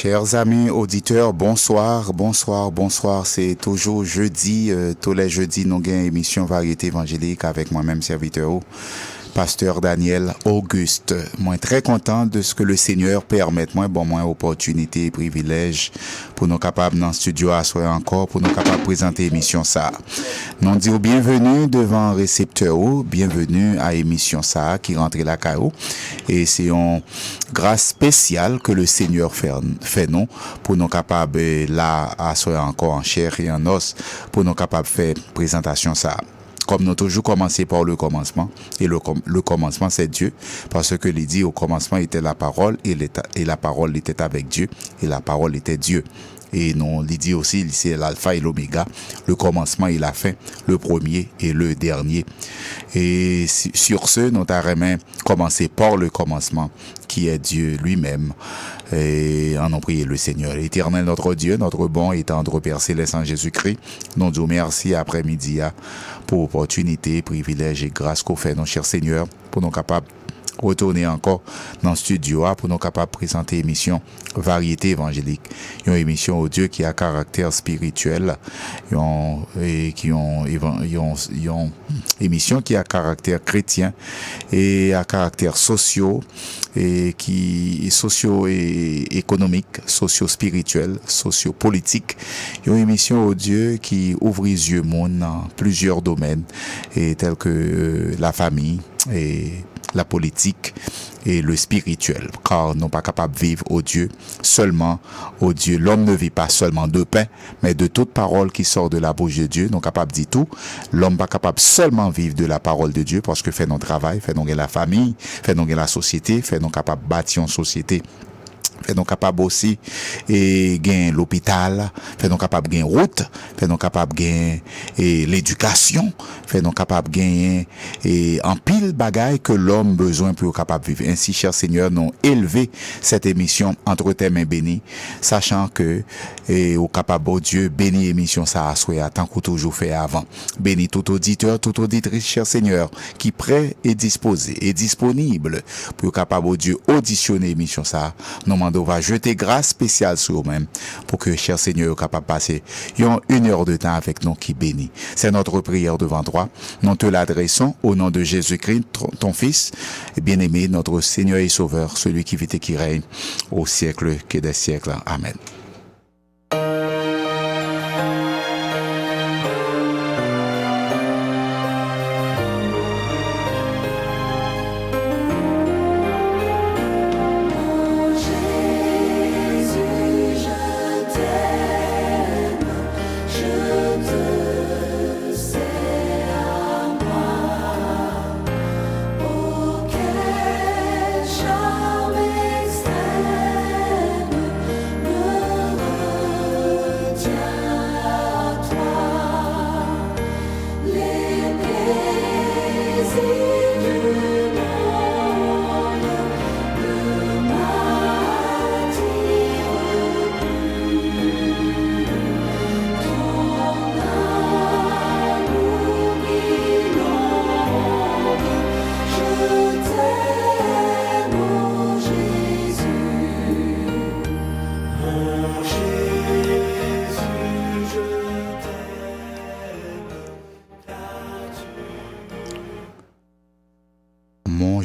Chers amis auditeurs, bonsoir. C'est toujours jeudi, tous les jeudis, nous avons une émission Variété évangélique avec moi-même serviteur, Pasteur Daniel Auguste. Moi, très content de ce que le Seigneur permette, moi, opportunité et privilège pour nous capables dans le studio à soir encore, pour nous capables de présenter l'émission ça. Nous disons bienvenue devant récepteur, bienvenue à l'émission ça qui rentre la CAO. Et c'est une grâce spéciale que le Seigneur fait nous, pour nous capables là à soir encore en chair et en os, pour nous capables de faire présentation ça. Comme nous toujours commencé par le commencement, et le commencement c'est Dieu, parce que il dit au commencement était la parole, et la parole était avec Dieu, et la parole était Dieu. Et non, il dit aussi, c'est l'alpha et l'oméga, le commencement et la fin, le premier et le dernier. Et sur ce, nous avons commencé par le commencement, qui est Dieu lui-même. Et en prié le Seigneur. Éternel notre Dieu, notre bon et tendre Père Céleste en Jésus-Christ, nous disons merci après-midi pour opportunité, privilège et grâce qu'on fait, nos chers Seigneur, pour nous capables retourner encore dans le studio pour nous capables de présenter l'émission Variété évangélique. Une émission au Dieu qui a caractère spirituel, une émission qui a caractère chrétien et à caractère et qui est socio et économique, socio-spirituel, socio-politique. Une émission au Dieu qui ouvre les yeux monde dans plusieurs domaines et tels que la famille et la politique et le spirituel, car nous sommes pas capables de vivre au Dieu seulement au Dieu. L'homme ne vit pas seulement de pain, mais de toute parole qui sort de la bouche de Dieu. Nous sommes capables de dire tout. L'homme pas capable seulement vivre de la parole de Dieu, parce que fait notre travail, fait nous la famille, fait nous la société, fait nous capables de bâtir une société. Fait nous capable aussi et gagner l'hôpital, fait nous capable gagner route, fait nous capable gagner l'éducation, fait nous capable gagner et en pile bagaille que l'homme besoin pour capable vivre. Ainsi, cher Seigneur, nous élever cette émission entre tes mains bénies, sachant que au capable Dieu béni émission ça à souhait tant qu'on toujours fait avant. Béni tout auditeur, toute auditrice, cher Seigneur, qui prêt et disposé et disponible pour capable Dieu auditionner émission ça. Nous on va jeter grâce spéciale sur eux-mêmes pour que, cher Seigneur, capable de passer une heure de temps avec nous qui bénit. C'est notre prière devant toi. Nous te l'adressons au nom de Jésus-Christ, ton Fils, et bien-aimé, notre Seigneur et Sauveur, celui qui vit et qui règne au siècle que des siècles. Amen.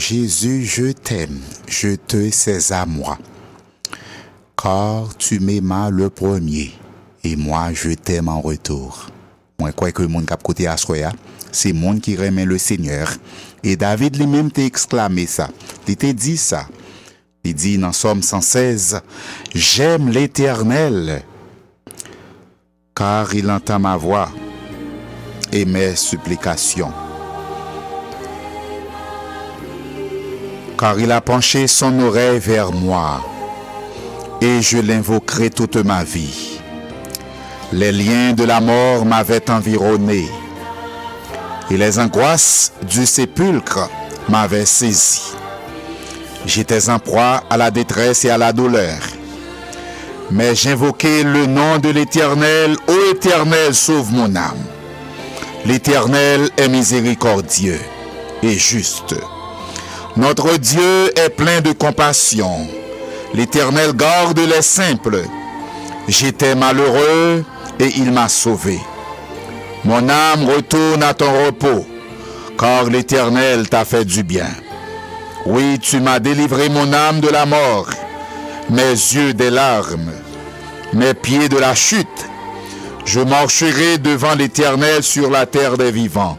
Jésus, je t'aime, je te sais à moi, car tu m'aimas le premier, et moi je t'aime en retour. Moi, quoi que le monde cap côté à soya, c'est le monde qui remet le Seigneur. Et David lui-même t'a exclamé ça, il t'a dit ça. Il dit dans Somme 116, j'aime l'Éternel, car il entend ma voix et mes supplications. Car il a penché son oreille vers moi, et je l'invoquerai toute ma vie. Les liens de la mort m'avaient environné, et les angoisses du sépulcre m'avaient saisi. J'étais en proie à la détresse et à la douleur, mais j'invoquai le nom de l'Éternel. Ô Éternel, sauve mon âme. L'Éternel est miséricordieux et juste. Notre Dieu est plein de compassion. L'Éternel garde les simples. J'étais malheureux et il m'a sauvé. Mon âme retourne à ton repos, car l'Éternel t'a fait du bien. Oui, tu m'as délivré mon âme de la mort, mes yeux des larmes, mes pieds de la chute. Je marcherai devant l'Éternel sur la terre des vivants.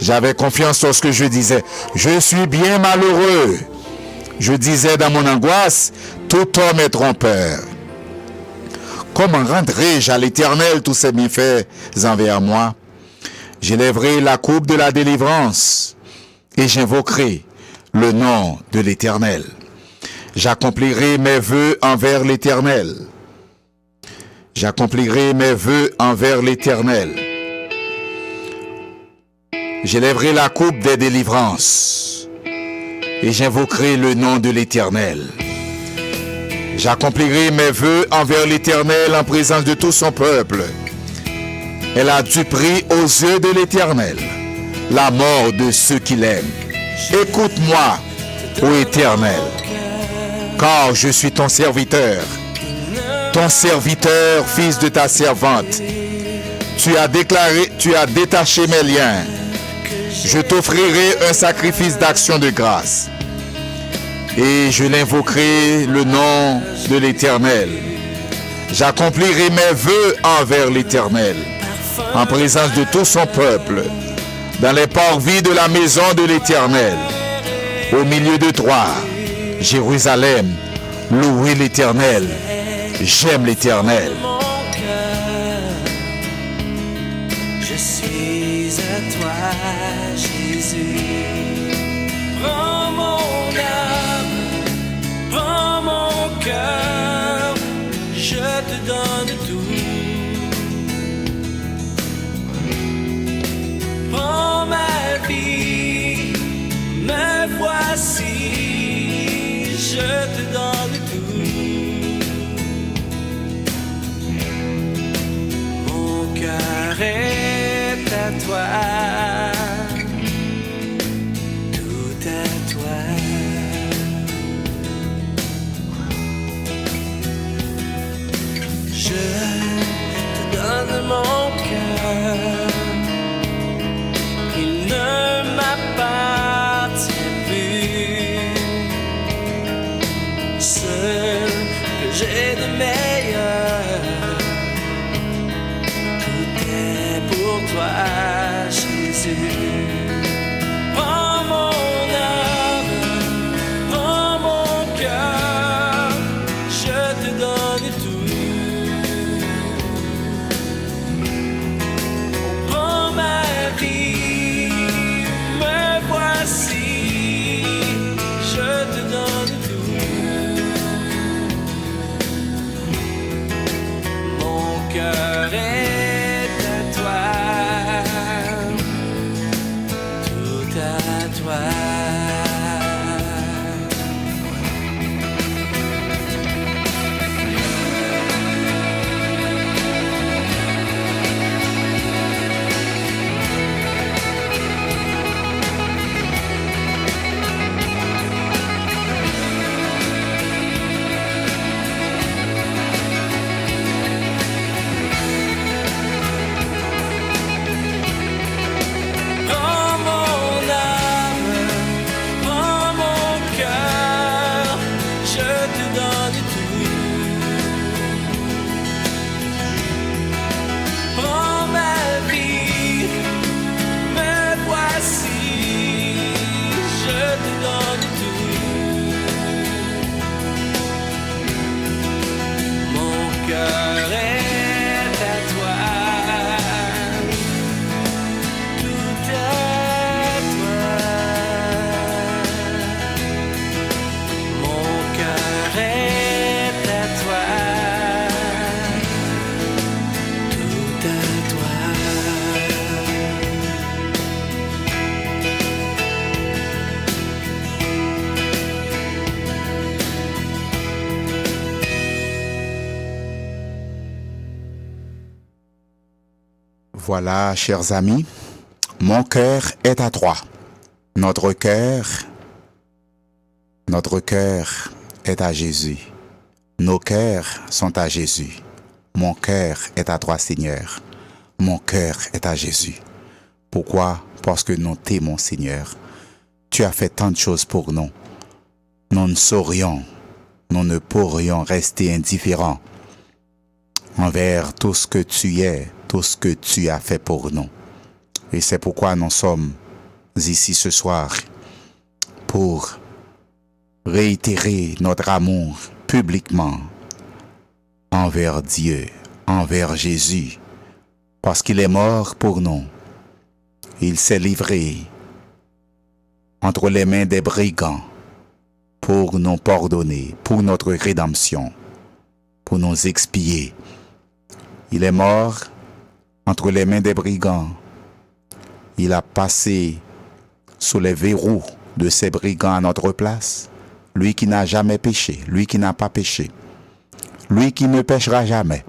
J'avais confiance lorsque je disais, je suis bien malheureux. Je disais dans mon angoisse, tout homme est trompeur. Comment rendrai-je à l'Éternel tous ses bienfaits envers moi? J'élèverai la coupe de la délivrance et j'invoquerai le nom de l'Éternel. J'accomplirai mes vœux envers l'Éternel. J'accomplirai mes vœux envers l'Éternel. J'élèverai la coupe des délivrances et j'invoquerai le nom de l'Éternel. J'accomplirai mes vœux envers l'Éternel en présence de tout son peuple. Elle a du prix aux yeux de l'Éternel, la mort de ceux qui l'aiment. Écoute-moi, ô Éternel, car je suis ton serviteur, fils de ta servante. Tu as détaché mes liens. Je t'offrirai un sacrifice d'action de grâce. Et je l'invoquerai le nom de l'Éternel. J'accomplirai mes vœux envers l'Éternel, en présence de tout son peuple, dans les parvis de la maison de l'Éternel, au milieu de toi, Jérusalem, louez l'Éternel. J'aime l'Éternel. Je suis à toi, Jésus. Prends mon âme, prends mon cœur, je te donne tout. Prends ma vie, me voici, je te donne tout. Mon cœur est à toi, tout à toi. Je te donne mon cœur, il ne m'appartient plus. Seul que j'ai de meilleur, tout est pour toi, Jésus. Prends mon âme, prends mon cœur, je te donne tout. Prends ma vie, me voici, je te donne tout. Mon cœur est à toi, tout à toi. Prends mon âme, prends mon cœur, je te donne tout. Prends ma vie, me voici, je te donne tout. Mon cœur est à toi, tout à toi. Mon cœur est à toi, tout à toi. Voilà, chers amis, mon cœur est à toi. Notre cœur est à Jésus. Nos cœurs sont à Jésus. Mon cœur est à toi, Seigneur. Mon cœur est à Jésus. Pourquoi? Parce que nous t'aimons, Seigneur. Tu as fait tant de choses pour nous. Nous ne saurions, nous ne pourrions rester indifférents envers tout ce que tu es, tout ce que tu as fait pour nous. Et c'est pourquoi nous sommes ici ce soir pour réitérer notre amour publiquement envers Dieu, envers Jésus, parce qu'il est mort pour nous. Il s'est livré entre les mains des brigands pour nous pardonner, pour notre rédemption, pour nous expier. Il est mort entre les mains des brigands. Il a passé sous les verrous de ces brigands à notre place. Lui qui n'a jamais péché, lui qui n'a pas péché, lui qui ne péchera jamais.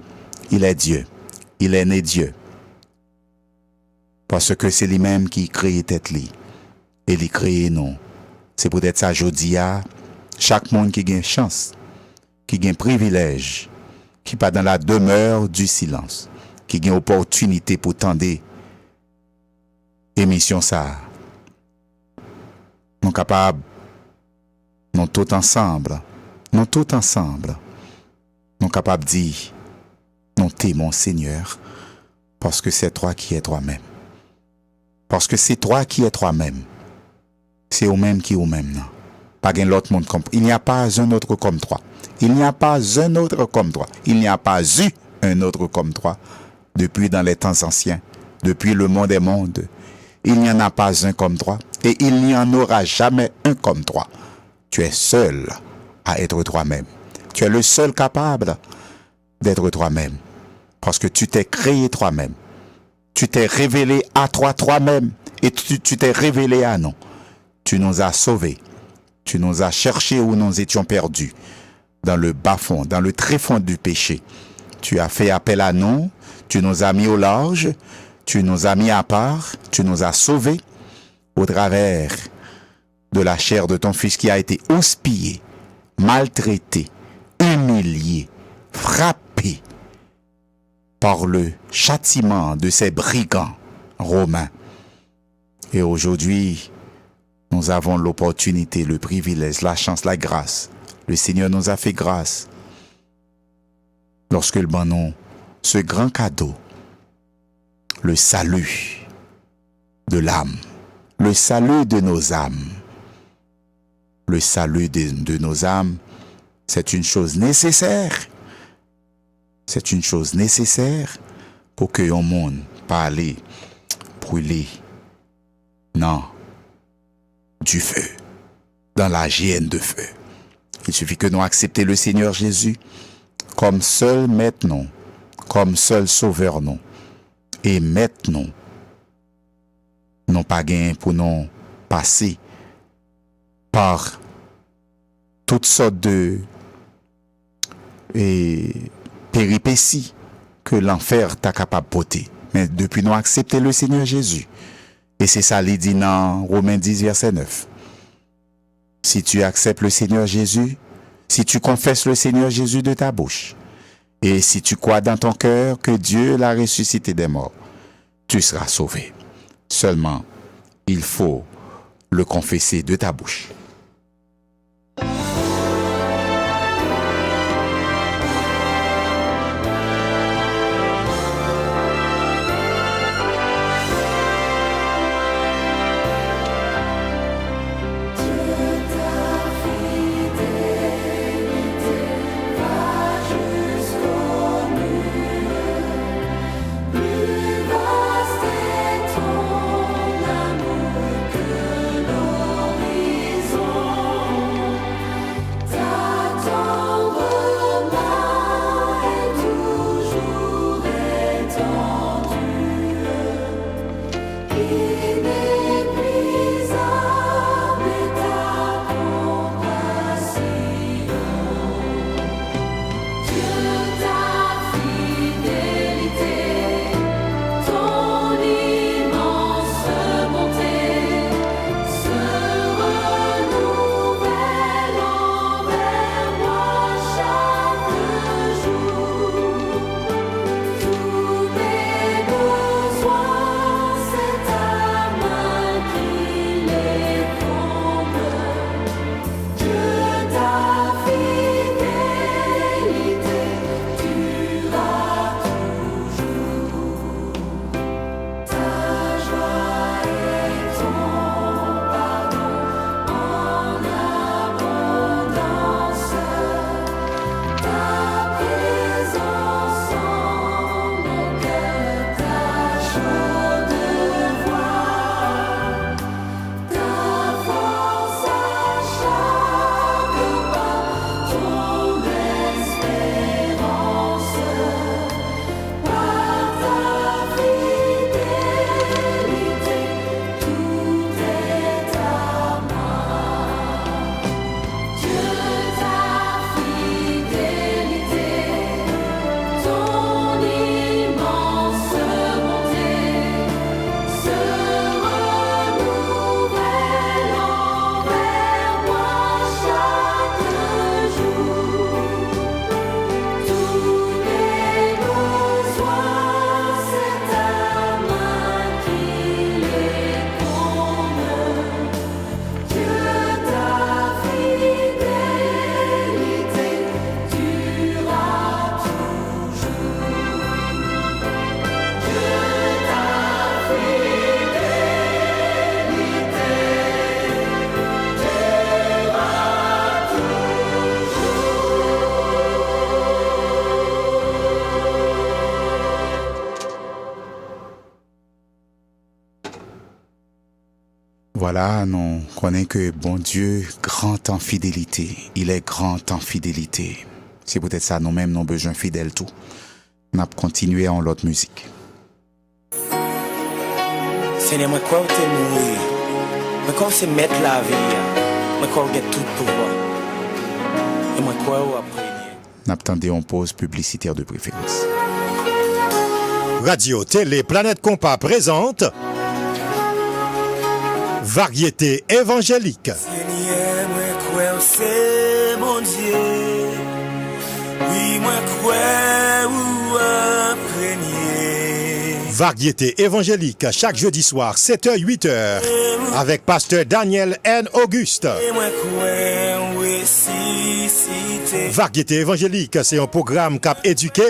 Il est Dieu, il est né Dieu. Parce que c'est lui-même qui crée tête li. Et il crée nous. C'est peut-être ça jodi a, chaque monde qui gagne chance, qui gagne privilège, qui pas dans la demeure du silence, qui gagne opportunité pour tendre émission ça. Nous capables, nous tous ensemble, nous capables de dire, nous t'aimons Seigneur, parce que c'est toi qui es toi-même. Parce que c'est toi qui es toi-même. C'est au-même qui est au-même. Non? Pas un autre monde comme toi. Il n'y a pas un autre comme toi. Il n'y a pas un autre comme toi. Il n'y a pas eu un autre comme toi depuis dans les temps anciens, depuis le monde des mondes. Il n'y en a pas un comme toi et il n'y en aura jamais un comme toi. Tu es seul à être toi-même. Tu es le seul capable d'être toi-même parce que tu t'es créé toi-même. Tu t'es révélé à toi-même et tu t'es révélé à nous. Tu nous as sauvés. Tu nous as cherchés où nous étions perdus, dans le bas-fond, dans le tréfond du péché. Tu as fait appel à nous, tu nous as mis au large, tu nous as mis à part, tu nous as sauvés au travers de la chair de ton Fils qui a été houspillé, maltraité, humilié, frappé par le châtiment de ces brigands romains. Et aujourd'hui, nous avons l'opportunité, le privilège, la chance, la grâce. Le Seigneur nous a fait grâce lorsque le banon, ce grand cadeau, le salut de l'âme, le salut de nos âmes. Le salut de nos âmes, c'est une chose nécessaire. C'est une chose nécessaire pour que le monde pas aller brûler. Non. Du feu, dans la géhenne de feu. Il suffit que nous acceptions le Seigneur Jésus comme seul maître non, comme seul sauveur non, et maître non. Non pas gain pour nous passer par toutes sortes de péripéties que l'enfer t'a capable de porter. Mais depuis nous accepter le Seigneur Jésus. Et c'est ça, il dit dans Romains 10, verset 9. Si tu acceptes le Seigneur Jésus, si tu confesses le Seigneur Jésus de ta bouche, et si tu crois dans ton cœur que Dieu l'a ressuscité des morts, tu seras sauvé. Seulement, il faut le confesser de ta bouche. Ton amour que l'horizon Voilà, nous connaissons que bon Dieu, grand en fidélité. Il est grand en fidélité. C'est peut-être ça, nous-mêmes, nous avons besoin fidèles tout. On a continué en l'autre musique. Seigneur, moi, quoi t'es mourir? Moi, quoi c'est mettre la vie? Moi, quoi get tout pouvoir? Et moi, quoi après? Nous attendons une pause publicitaire de préférence. Radio Télé Planète Compas présente Variété évangélique. Seigneur, moi, quoi c'est mon Dieu? Oui, moi, quoi ou après? Variété évangélique chaque jeudi soir 7h 8h avec pasteur Daniel N. Auguste. Et moi, quoi oui, si, Variété évangélique, c'est un programme cap éduqué,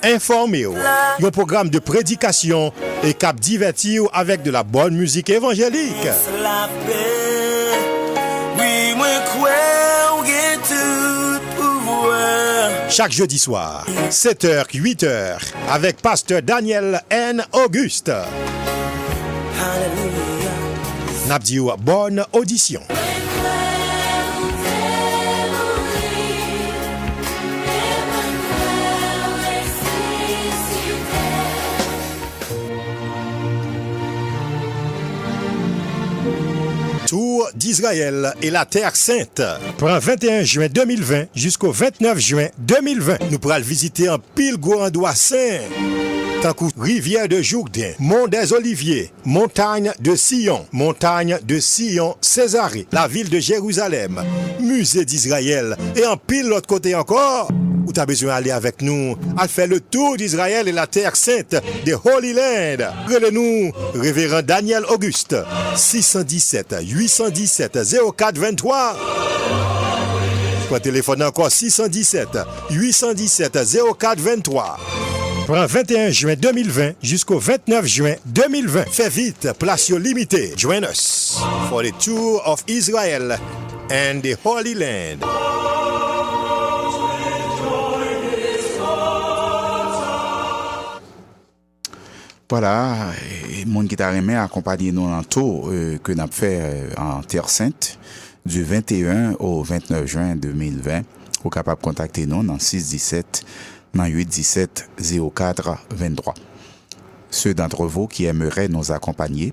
informé, un programme de prédication et cap divertir avec de la bonne musique évangélique. la paix. Oui, moi, quoi get tout pouvoir? Chaque jeudi soir, 7h 8h avec pasteur Daniel N. Auguste. Hallelujah. N'abdi ou bonne audition. Tour d'Israël et la Terre Sainte. Prend 21 juin 2020 jusqu'au 29 juin 2020. Nous pourrons visiter un pile gros endroit saint. Tant que rivière de Jourdain, Mont des Oliviers, montagne de Sion, Césarée, la ville de Jérusalem, musée d'Israël et en pile l'autre côté encore. Où tu as besoin d'aller avec nous à faire le tour d'Israël et la terre sainte de Holy Land. Relais-nous, révérend Daniel Auguste, 617 817 04 23. Pour téléphone encore 617 817 04 23. Prend 21 juin 2020 jusqu'au 29 juin 2020. Fais vite, place limitée. Join us for the tour of Israel and the Holy Land. Voilà, et mon qui t'a remis accompagner nous en tour que nous avons fait en Terre Sainte du 21 au 29 juin 2020. Vous capable de contacter nous dans 617 817 04 23. Ceux d'entre vous qui aimeraient nous accompagner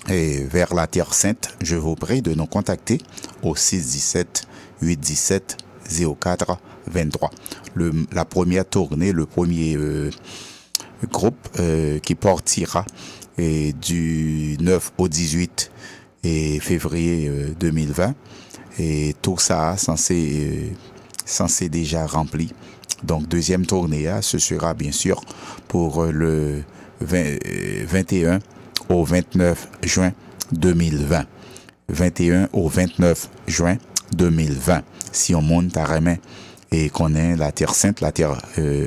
vers la Terre Sainte, je vous prie de nous contacter au 617 817 04 23. La première tournée, le premier groupe qui partira du 9 au 18 février 2020 et tout ça censé déjà rempli. Donc deuxième tournée, ce sera bien sûr pour le 21 au 29 juin 2020. 21 au 29 juin 2020. Si on monte à Remen et qu'on est la Terre Sainte, la Terre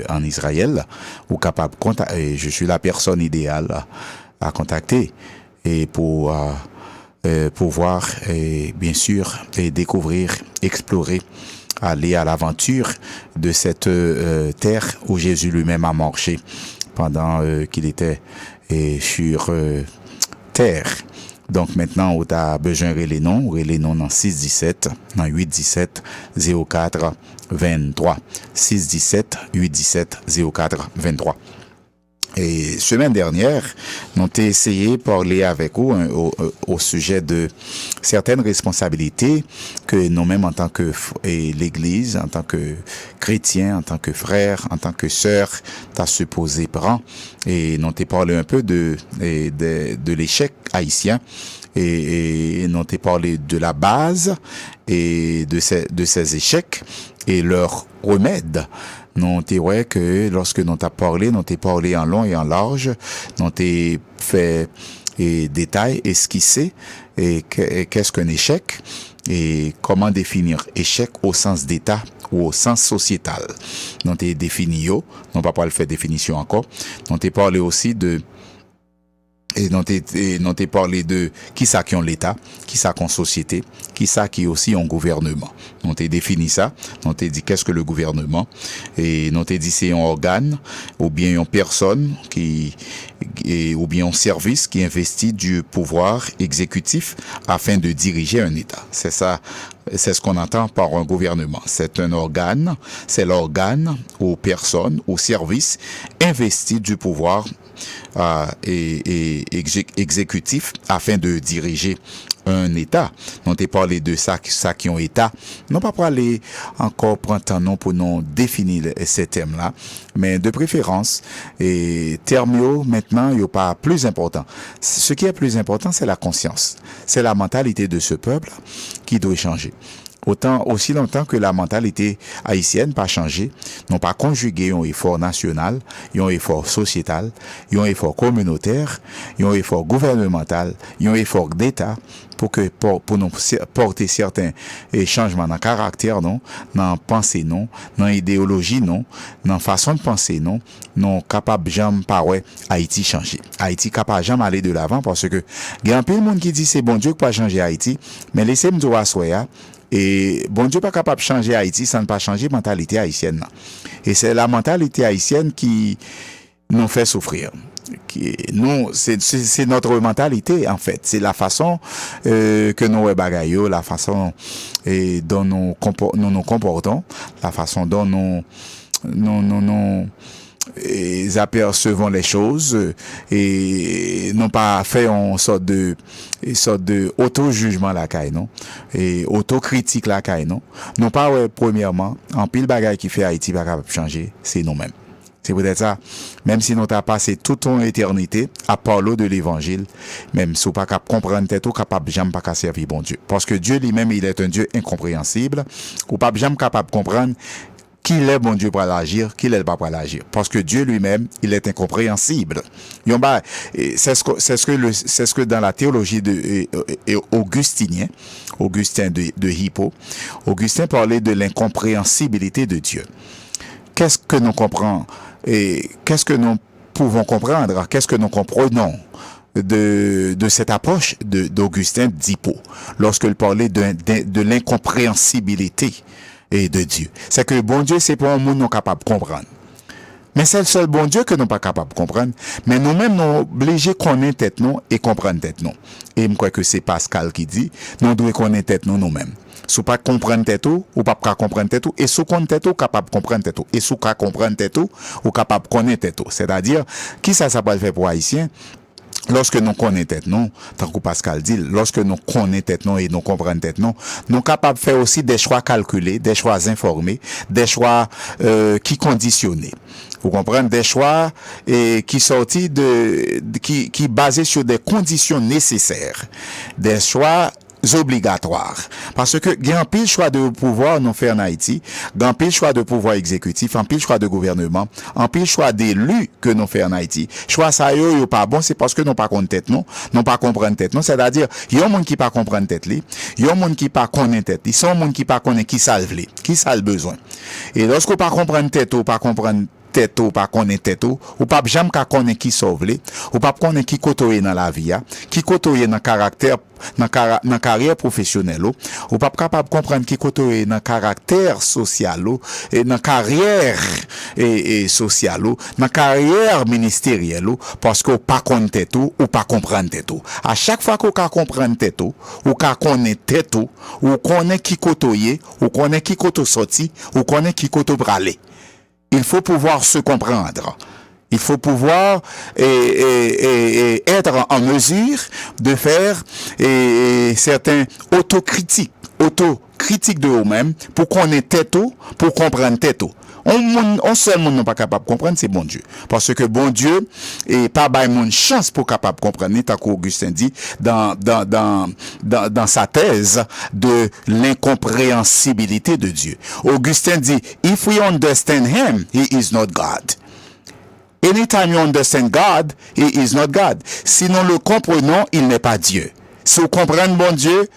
en Israël, ou capable je suis la personne idéale à contacter et pour pouvoir bien sûr découvrir, explorer, aller à l'aventure de cette terre où Jésus lui-même a marché pendant qu'il était sur terre. Donc maintenant, où tu as besoin de les noms dans 617, dans 817 04 23. 617 817 04 23. Et semaine dernière, nous avons essayé de parler avec vous au sujet de certaines responsabilités que nous-mêmes en tant que l'Église, en tant que chrétiens, en tant que frères, en tant que sœurs, t'as supposé prendre. Et nous avons parlé un peu de l'échec haïtien. Et nous avons parlé de la base et de ces échecs et leurs remèdes. Nous t'ai que lorsque nous t'ai parlé en long et en large, nous t'ai fait détail, esquissé et qu'est-ce qu'un échec et comment définir échec au sens d'état ou au sens sociétal. Nous t'ai défini non pas le faire définition encore. Nous t'ai parlé aussi de et nous t'ai parlé de qui ça qui ont l'état, qui ça qu'on société, qui ça qui est aussi un gouvernement. On t'a défini ça, on t'a dit qu'est-ce que le gouvernement, et on t'a dit c'est un organe ou bien une personne ou bien un service qui investit du pouvoir exécutif afin de diriger un État. C'est ça, c'est ce qu'on entend par un gouvernement. C'est un organe, c'est l'organe aux personnes, aux services investis du pouvoir exécutif afin de diriger un État. On t'a parlé de ça qui ont État. Non pas parler encore prendre temps non pour nous définir ces thèmes-là, mais de préférence, et termes maintenant, il n'y a pas plus important. Ce qui est plus important, c'est la conscience. C'est la mentalité de ce peuple qui doit changer. Aussi longtemps que la mentalité haïtienne pas changé, n'ont pas conjugué un effort national, un effort sociétal, un effort communautaire, un effort gouvernemental, un effort d'État pour nous porter certains changements dans caractère non, dans pensée non, dans idéologie non, dans façon de penser non capable jamais pas ouais Haïti changer. Haïti capable jamais aller de l'avant parce que il y a un peu de monde qui dit c'est bon Dieu qui pas changer Haïti, mais laissez-moi dire à soya. Et bon Dieu pas capable de changer Haïti sans ne pas changer la mentalité haïtienne. Et c'est la mentalité haïtienne qui nous fait souffrir. C'est notre mentalité en fait. C'est la façon que nous bagaillons, la façon dont nous nous comportons, la façon dont nous apercevons les choses et non pas fait une sorte de auto-jugement la caille non et auto-critique la caille non pas ouais, premièrement en pile bagaille qui fait Haïti pas capable changer c'est nous-mêmes. C'est peut-être ça, même si nous t'as passé toute ton éternité à parler de l'évangile, même si nous pas capable comprendre tête ou capable jamais pas qu'à servir bon Dieu, parce que Dieu lui-même il est un Dieu incompréhensible, ou pas jamais capable de comprendre qui est bon Dieu pour l'agir, qui est pas pour l'agir. Parce que Dieu lui-même, il est incompréhensible. C'est ce que dans la théologie de Augustin de Hippo, Augustin parlait de l'incompréhensibilité de Dieu. Qu'est-ce que nous comprenons et qu'est-ce que nous pouvons comprendre, qu'est-ce que nous comprenons de cette approche d'Augustin d'Hippo lorsqu'il parlait de l'incompréhensibilité et de Dieu. C'est que bon Dieu, c'est pour un monde non capable de comprendre. Mais c'est le seul bon Dieu que nous pas capable de comprendre. Mais nous-mêmes, nous obligés de connaître tête nous et comprendre tête nous. Et je crois que c'est Pascal qui dit, nous devons connaître tête nous-mêmes. Si vous pas comprendre tête ou pas comprendre tête et si vous connaissez tête ou capable de comprendre tête et si vous comprendre tête ou capable de connaître tête. C'est-à-dire, qui ça peut le faire pour Haïtiens? Lorsque nous connaissons tête non, tant que Pascal dit, lorsque nous connaissons tête non et nous comprenons tête non, nous sommes capables de faire aussi des choix calculés, des choix informés, des choix qui conditionnés. Vous comprenez, des choix qui sortis qui basés sur des conditions nécessaires, des choix obligatoires. Parce que il y a un pile choix de pouvoir nous faire en Haïti, il y a un pile choix de pouvoir exécutif, un pile choix de gouvernement, un pile choix d'élus que nous fait en Haïti. Choix ça yo pas bon, c'est parce que nous pas connaître tête non pas comprendre tête non, c'est-à-dire il y a un monde qui pas comprendre tête li, il y a un monde qui pas connaître tête li, c'est un monde qui pas connaît qui ça le qui ça le besoin. Et lorsqu'on pas comprendre tête ou pas comprendre tête ou pas connaître tête ou pas jamais ka connaître qui sauve li, ou pas connaître qui côtoyer dans la vie, qui côtoyer dans caractère dans carrière professionnelle ou pas capable comprendre qui côtoyer dans caractère social et dans carrière et social dans carrière ministérielle parce que pas connaître tête ou pas comprendre tête. À chaque fois qu'on comprendre tête ou connaître tête ou connaît qui côtoyer ou connaît qui côto sorti ou connaît qui côto braler. Il faut pouvoir se comprendre. Il faut pouvoir être en mesure de faire certains autocritiques de eux-mêmes pour connaître tête pour comprendre tête. On seul monde n'est pas capable de comprendre, c'est bon Dieu. Parce que bon Dieu est pas bail mon chance pour capable de comprendre, tant qu'Augustin dit dans sa thèse de l'incompréhensibilité de Dieu. Augustin dit, if we understand him, he is not God. Anytime you understand God, he is not God. Si nous le comprenons, il n'est pas Dieu. Si vous comprenez bon Dieu,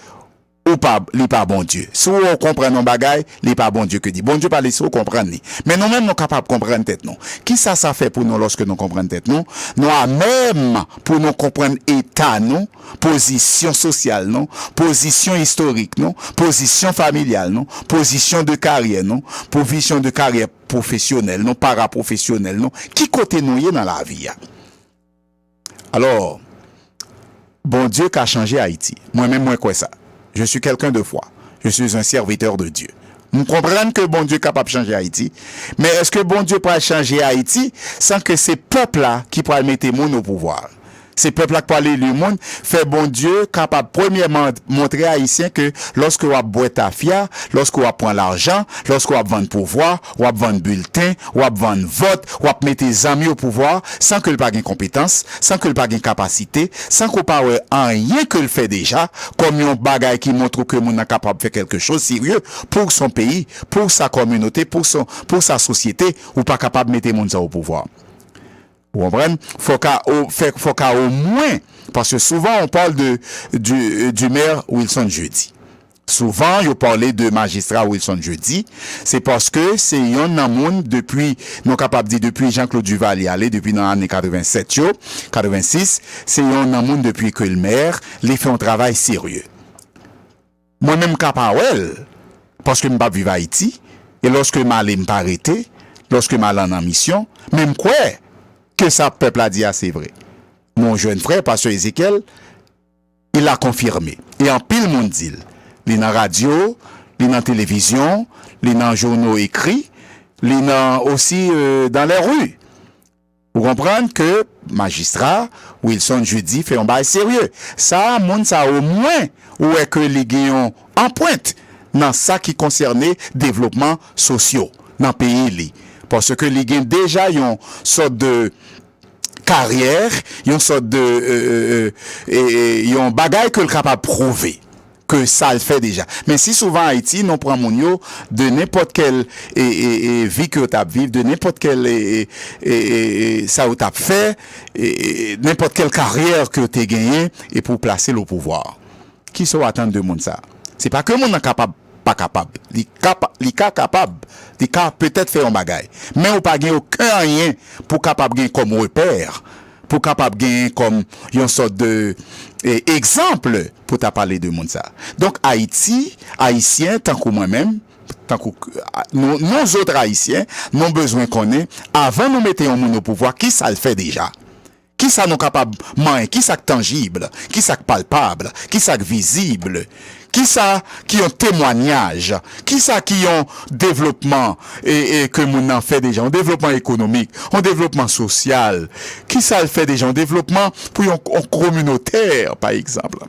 ou pas, li pas bon Dieu. Si on comprend nos bagailles, li pas bon Dieu que dit. Bon Dieu pas laisser comprendre ni. Mais nous-mêmes, nous capables de comprendre tête non. Qui ça fait pour nous lorsque nous comprenons tête non? Nous a même pour nous comprendre état non, position sociale non, position historique non, position familiale non, position de carrière non, position de carrière professionnelle non, paraprofessionnelle non. Qui côté nous y est dans la vie? Alors, bon Dieu qui a changé Haïti. Moi-même, moi quoi ça? Je suis quelqu'un de foi. Je suis un serviteur de Dieu. Nous comprenons que bon Dieu est capable de changer Haïti. Mais est-ce que bon Dieu peut changer Haïti sans que ces peuples-là qui pourraient mettre le monde au pouvoir? Ces peuples-là qui pourraient aller le monde, fait bon Dieu capable premièrement montrer à Haïtiens que lorsque vous boire ta fia, lorsque vous prend l'argent, lorsque vous vendre pouvoir, vous vendre bulletin, vous vendre vote, vous mettre des amis au pouvoir, sans que le pas gain compétence, sans que le pas gain capacité, sans qu'on pas rien que le fait déjà, comme un bagage qui montre que mon est capable de faire quelque chose sérieux pour son pays, pour sa communauté, pour sa société, ou pas capable de mettre monde au pouvoir. Vous comprenez? Faut qu'à au moins, parce que souvent on parle du maire Wilson Jeudi. Souvent, il parlait de magistrat Wilson Jeudi. C'est parce que c'est un monde depuis, nous capable de dire depuis Jean-Claude Duvalier allé, depuis dans l'année 87, 86, c'est un monde depuis que le maire, les fait un travail sérieux. Moi-même capable, parce que je ne pas vivre à Haïti, et lorsque je m'allais m'arrêter, lorsque je m'allais en mission, même quoi, que ça peuple a dit, c'est vrai. Mon jeune frère, pasteur Ézéchiel, il l'a confirmé. Et en pile monde dit, il est dans la radio, il est dans la télévision, il est dans les journaux écrits, il est aussi dans les rues. Vous comprenez que magistrat Wilson Jeudi fait un bail sérieux. Ça, monde ça au moins, ou est que les gagnants en pointe dans ça qui concernait développement social dans le pays. Parce que les gagnants déjà une sorte de carrière, une sorte de un bagage que le capable prouver que ça le fait déjà. Mais si souvent Haïti nous prend mon yo de n'importe quelle vie que tu as vivre, de n'importe quelle ça ou t'as fait, n'importe quelle carrière que tu as gagné et pour placer le pouvoir. Qui sont attendre de monde ça? C'est pas que monde est capable pas capable. Il capable. Il peut-être faire un bagage. Mais on pas gagner aucun rien pour capable gagner comme repère, pour capable gagner comme une sorte de exemple pour t'a parler de monde ça. Donc Haïtien tant que moi-même, tant que nous autres Haïtiens, nous besoin qu'on ait avant nous mettre un monde au pouvoir qui ça le fait déjà. Qui ça nous capable qui ça tangible, qui ça palpable, qui ça visible, qui ça qui ont témoignage, qui ça qui ont développement et que mon en fait déjà, un développement économique, un développement social, qui ça le fait déjà, un développement pour un communautaire par exemple.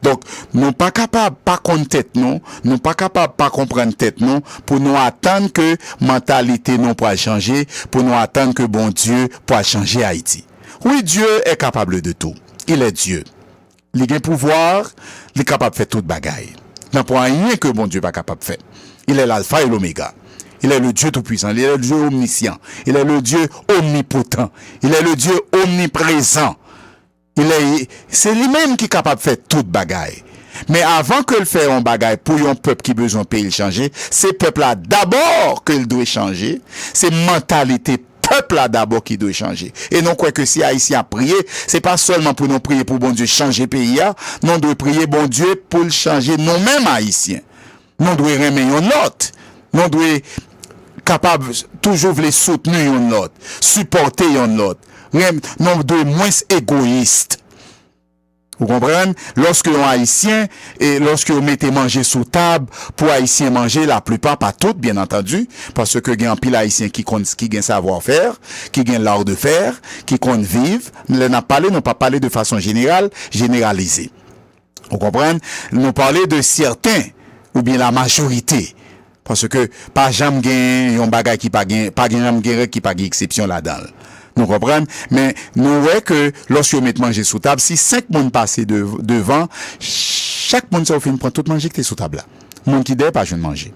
Donc, nous pas capable pas connaître tête non, nous pas capable pas comprendre tête non pour nous attendre que mentalité non pour changer, pour nous attendre que bon Dieu pour changer Haïti. Oui, Dieu est capable de tout. Il est Dieu. Il a un pouvoir, il est capable de faire toute bagaille. Il n'y a pas rien que bon Dieu n'est pas capable de faire. Il est l'alpha et l'oméga. Il est le Dieu tout-puissant. Il est le Dieu omniscient. Il est le Dieu omnipotent. Il est le Dieu omniprésent. C'est lui-même qui est capable de faire toute bagaille. Mais avant que le faire un bagaille pour un peuple qui besoin de pays changer, c'est peuple-là d'abord qu'il doit changer. C'est mentalité peuple là d'abord qui doit changer. Et non quoi que si Haïtien a prié, c'est pas seulement pour nous prier pour bon Dieu changer pays, non doit prier bon Dieu pour le changer nous-mêmes Haïtiens. Nous doit remettre un autre. Nous doit capable toujours les soutenir un autre, supporter un autre. Nous doit moins égoïste. Vous comprenez? Lorsque un Haïtien et lorsque vous mettez manger sous table pour Haïtiens manger, la plupart, pas toutes, bien entendu, parce que il y a un pile Haïtien qui gagne savoir-faire, qui gagne l'art de faire, qui compte vivre. Nous n'avons pas parlé de façon généralisée. Vous comprenez? Nous parlons de certains, ou bien la majorité. Parce que, pas jamais gagne un bagage qui pas gagne exception là-dedans. Nous comprenons, mais nous voyons que lorsque vous mettez manger sous table, si 5 personnes passent devant, chaque monde ça fait prendre tout manger qui est sous table là. Monde qui dé pas jeune manger.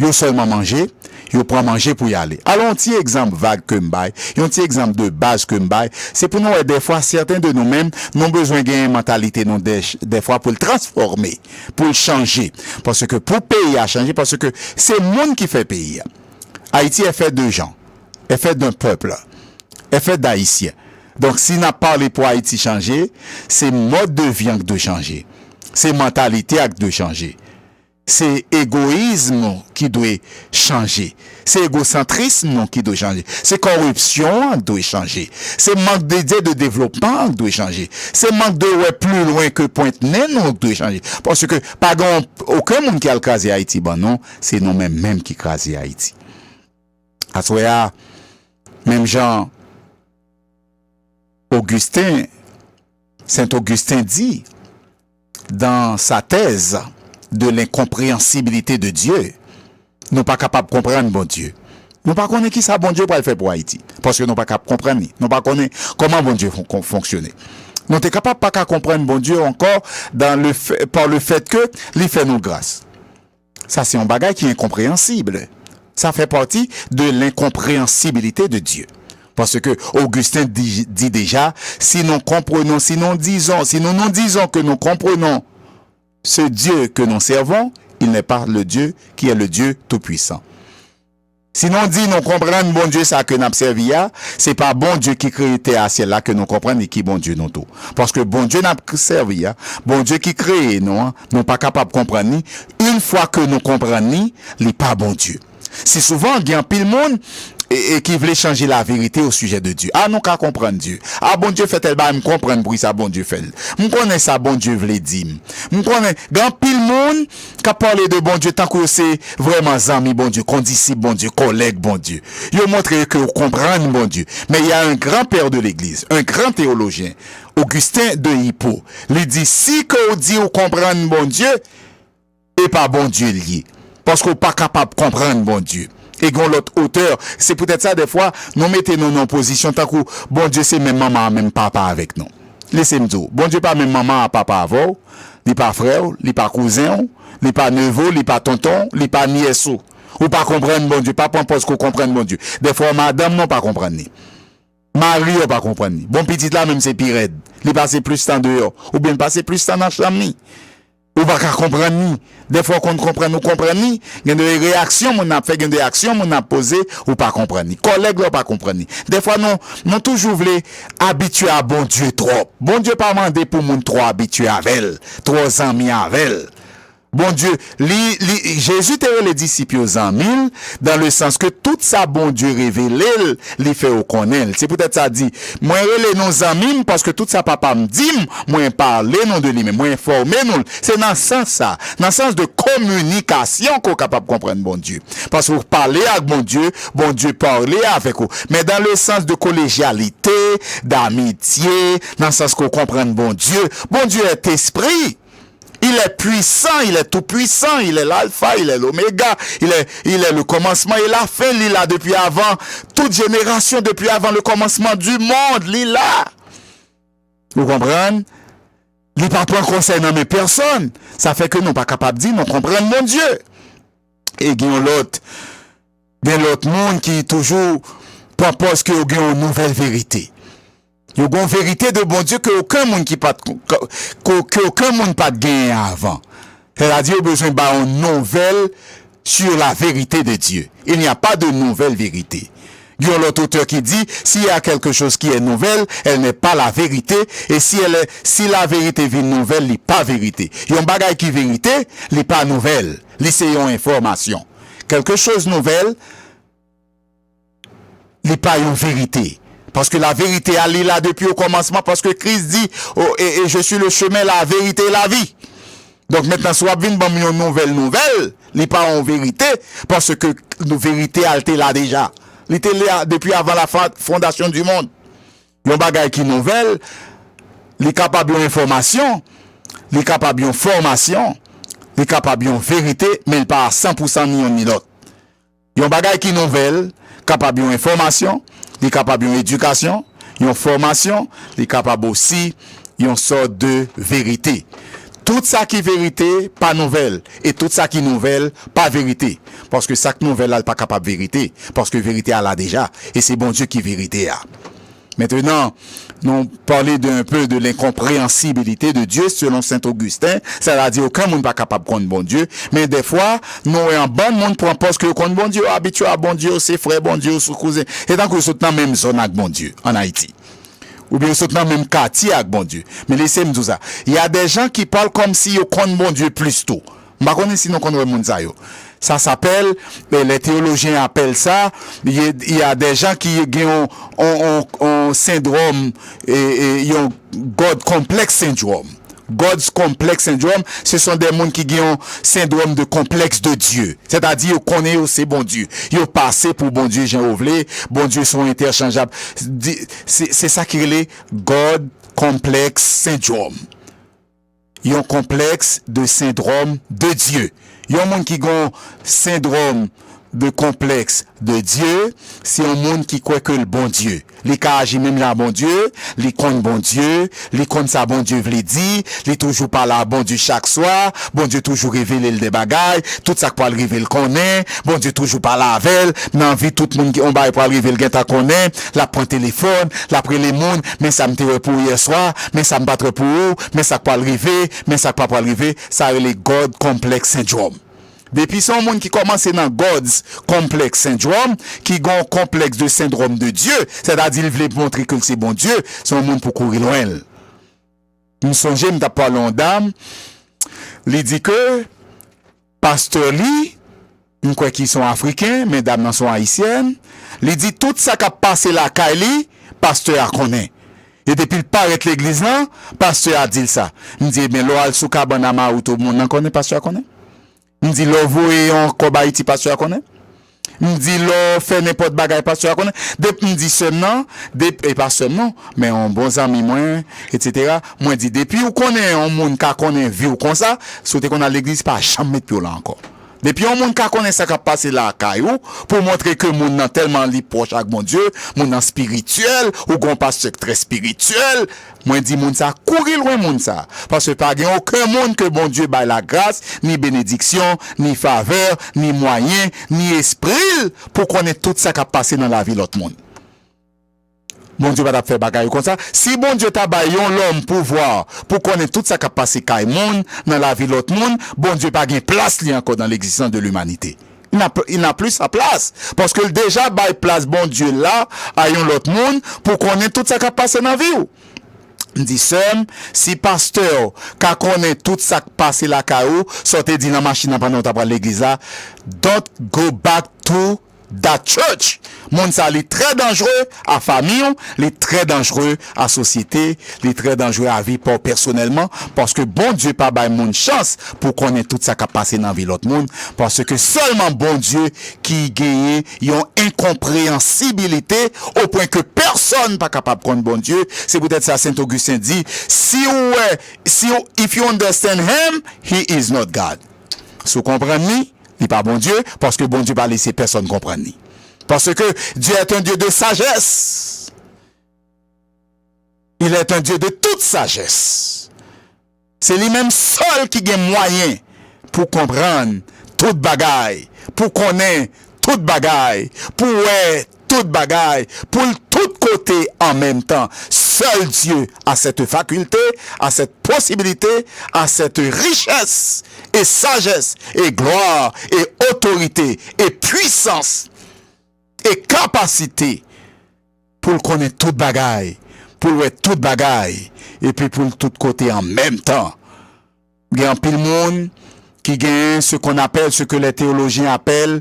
yo seulement manger, yo prend manger pour y aller. Alors un petit exemple vague que m'baille, un petit exemple de base que m'baille, c'est pour nous des fois certains de nous-mêmes n'ont besoin de une mentalité non des fois pour le transformer, pour le changer parce que pour pays à changer parce que c'est le monde qui fait pays. Haïti est fait de gens, est fait d'un peuple, est fait d'haïtiens. Donc si n'a parlé pour Haïti changer, c'est mode de vie qui doit changer. C'est mentalité qui doit changer. C'est égoïsme qui doit changer. C'est égocentrisme qui doit changer. C'est corruption qui doit changer. C'est manque d'idées de développement qui doit changer. C'est manque de ouais plus loin que Pointe-Noire qui doit changer. Parce que pas aucun monde qui a crasé Haïti, ben non, c'est nous-mêmes même qui crasé Haïti. À ce moment, même Jean Augustin, Saint-Augustin dit dans sa thèse de l'incompréhensibilité de Dieu, nous pas capables de comprendre bon Dieu. Nous pas connaître qui ça bon Dieu pour le faire pour Haïti parce que nous pas capables de comprendre. Nous pas connaître comment bon Dieu fonctionne. Nous sommes capables pas qu'à comprendre bon Dieu encore par le fait que il fait nous grâce. Ça c'est un bagage qui est incompréhensible. Ça fait partie de l'incompréhensibilité de Dieu. Parce que Augustin dit déjà, si nous comprenons, si nous nous disons que nous comprenons ce Dieu que nous servons, il n'est pas le Dieu qui est le Dieu tout-puissant. Si nous dit nous comprenons bon Dieu ça que nous servi, c'est pas bon Dieu qui crée terre à ciel là que nous comprenons et qui bon Dieu nous tout. Parce que bon Dieu n'a servi, bon Dieu qui crée nous pas capable de comprendre. Une fois que nous comprenons, il n'est pas bon Dieu. C'est souvent il y a pile monde et qui voulait changer la vérité au sujet de Dieu. Ah non qu'à comprendre Dieu. Ah bon Dieu fait tel ba me comprendre pour ça bon Dieu fait. Me connais ça bon Dieu voulait dire. Me connais grand pile monde qui parler de bon Dieu tant que c'est vraiment ami bon Dieu, condisciple bon Dieu, collègue bon Dieu. Yo montre que vous comprenez bon Dieu. Mais il y a un grand père de l'église, un grand théologien, Augustin de Hippo. Il dit si que vous dit vous comprenez bon Dieu et pas bon Dieu lié. Parce qu'on n'est pas capable de comprendre bon Dieu. Et qu'on l'autre auteur, c'est peut-être ça des fois, nous mettons nos en position, tant que bon Dieu c'est même maman, même papa avec nous. Laissez-moi dire, bon Dieu pas même maman, papa avant, ni pas frère, ni pas cousin, ni pas neveu, ni pas tonton, ni pas nièce. Ou pas comprendre bon Dieu, pas parce qu'on comprenne bon Dieu. Des fois, madame non pas comprendre. Marie ou pas comprendre. Bon petit là même c'est pire. Il passe plus de temps dehors. Ou bien passer plus de temps dans la chambre. Ou pas comprendre ni. Des fois qu'on comprend nous comprendre ni, il y a des réactions on a fait, il y a des actions on a posé ou pas comprendre ni. Collègue là pas comprendre ni. Des fois non toujours voulait habituer à bon Dieu trop. Bon Dieu pas mandé pour moun trop habitué avec elle, trop amis avec elle. Bon Dieu, Jésus te les disciples aux amis dans le sens que tout ça bon Dieu révélé, les fait au connaître. C'est peut-être ça dit, moi relé nos amis parce que tout ça papa me dit, moi parler non de lui mais moi informer nous. C'est dans ce sens ça, dans le sens de communication qu'on est capable de comprendre bon Dieu. Parce que vous parlez avec bon Dieu parler avec vous. Mais dans le sens de collégialité, d'amitié, dans le sens qu'on comprend bon Dieu est esprit. Il est puissant, il est tout puissant, il est l'alpha, il est l'oméga, il est le commencement et la fin, il est là depuis avant, toute génération depuis avant le commencement du monde, il est là. Vous comprenez? Il n'est pas pour conseil dans mes personnes. Ça fait que nous ne sommes pas capables de dire, nous comprenons mon Dieu. Et il y a l'autre monde qui toujours propose qu'il y a une nouvelle vérité. Il y a une vérité de bon Dieu que aucun monde aucun monde pas gagné avant. C'est-à-dire qu'il a besoin d'une nouvelle sur la vérité de Dieu. Il n'y a pas de nouvelle vérité. Il y a l'autre auteur qui dit, s'il y a quelque chose qui est nouvelle, elle n'est pas la vérité. Et si la vérité vient nouvelle, elle n'est pas vérité. Il y a un bagage qui est vérité, elle n'est pas nouvelle. C'est une information. Quelque chose de nouvelle, elle n'est pas une vérité. Parce que la vérité, elle est là depuis au commencement, parce que Christ dit, et je suis le chemin, la vérité et la vie. Donc maintenant, soit bien une nouvelle, n'est pas en vérité, parce que la vérité, elle était là déjà. Elle était là depuis avant la fondation du monde. Il y a un bagage qui est nouvelle, il est capable d'information, il est capable de formation, il est capable de vérité, mais il n'est pas à 100% ni l'autre. Il y a un bagage qui est nouvelle, capable d'information, il est capable d'une éducation, une formation, il est capable aussi d'une sorte de vérité. tout ça qui est vérité, pas nouvelle. Et tout ça qui est nouvelle, pas vérité. Parce que ça qui nouvelle, elle pas capable de vérité. Parce que vérité, elle a déjà. Et c'est bon Dieu qui est vérité. Maintenant, nous parler d'un peu de l'incompréhensibilité de Dieu selon Saint Augustin. Ça veut dire aucun monde pas capable de connaître bon Dieu. Mais des fois, nous, en bon monde, pour penser que connaît bon Dieu, habitué à bon Dieu, c'est frère bon Dieu, sous cousin. Et tant que nous sommes dans la même zone avec bon Dieu, en Haïti. Ou bien, nous sommes dans le même quartier avec bon Dieu. Mais laissez-moi dire ça. Il y a des gens qui parlent comme si ils connaissent bon Dieu plus tôt. Je ne sais pas si nous connaissons ça. Ça s'appelle, les théologiens appellent ça, il y a des gens qui ont un syndrome, et ils ont God Complex Syndrome. God's Complex Syndrome, ce sont des gens qui ont un syndrome de complexe de Dieu. C'est-à-dire, ils connaissent c'est bon Dieu. Ils ont passé pour bon Dieu, Jean Ouvelé, bon Dieu sont interchangeables. C'est ça qui est le God Complex Syndrome. Ils ont un complexe de syndrome de Dieu. Il y a un monde qui a un syndrome de complexe de Dieu, c'est un monde qui croit que le bon Dieu. Les cas agit même là, bon Dieu, les compte bon Dieu, les compte ça, bon Dieu v'le dit, les toujours parler à bon Dieu chaque soir, bon Dieu toujours révéler le bagailles, tout ça pour arriver le connaît, bon Dieu toujours parler avec, dans vie tout le monde qui on va pour arriver le gain ta connaît, la prend téléphone, la prend les monde, mais ça me te pour hier soir, mais ça me battre pour vous, mais ça pas arriver, mais ça pas arriver, ça est les God Complex Syndrome. Depuis son monde qui commence dans God's Complex Syndrome, qui a un complexe de syndrome de Dieu, c'est-à-dire il voulait montrer que c'est bon Dieu, c'est un monde pour courir loin. Nous songeons, nous parlons d'âme, il dit que, pasteur Lee, nous croyons qu'ils sont africains, mais dames sont haïtiennes, il dit tout ça qui a passé la Kaili, pasteur a connaît. Et depuis le paraît l'église là, pasteur a dit ça. Il dit, mais l'oral sous Kabanama ou tout le monde connaît, pasteur a connaît. Il dit, l'on voit en Kobaïti, pasteur connaît. Il dit, l'on fait n'importe bagaille, pasteur connaît. Depuis, il dit seulement, et pas seulement, mais un bon ami, moi, etc. Moi, dit, depuis, ou connaît un monde qui connaît vie ou comme ça, sauter qu'on a l'église, pas jamais plus là encore. Depuis, un monde qui connaît ça qui a passé là, caillou, pour montrer que monde nan tellement li proche avec mon Dieu, monde nan spirituel, ou gon pasteur très spirituel, moi, dit, monde ça, courir loin, monde ça. Parce que pas gen aucun monde que bon Dieu baille la grâce, ni bénédiction, ni faveur, ni moyen, ni esprit, pour connaître tout ça qui a passé dans la vie l'autre monde. Bon Dieu va faire bagaille comme ça. Si bon Dieu t'a baillé l'homme pouvoir pour connaître tout ça qui a passé kay monde dans la vie l'autre monde, bon Dieu pas gain place li encore dans l'existence de l'humanité. Il n'a plus sa place parce que déjà baille place bon Dieu là à l'autre monde pour connaître tout ça qui a passé dans la vie. On dit si pasteur qui connaît tout ça qui a passé là caillou, sortez dit dans machine pendant t'as l'église là, don't go back to that church. Monde ça est très dangereux à famille, est très dangereux à société, est très dangereux à vie pour personnellement parce que bon Dieu pas bail monde chance pour connaître tout ça qui a passé dans vie l'autre monde parce que seulement bon Dieu qui gagne une incompréhensibilité au point que personne pas capable de connaître bon Dieu. C'est peut-être ça Saint Augustin dit if you understand him, he is not God. Si vous comprenez, il n'est pas bon Dieu, parce que bon Dieu va laisser personne comprendre. Parce que Dieu est un Dieu de sagesse. Il est un Dieu de toute sagesse. C'est lui-même seul qui a moyen pour comprendre toute bagaille, pour connaître toute bagaille, pour toute bagaille, pour tout côté en même temps. Seul Dieu a cette faculté, a cette possibilité, a cette richesse et sagesse et gloire et autorité et puissance et capacité pour connaître toute bagaille, pour être toute bagaille et puis pour tout côté en même temps. Il y a un pile monde qui gagne ce qu'on appelle, ce que les théologiens appellent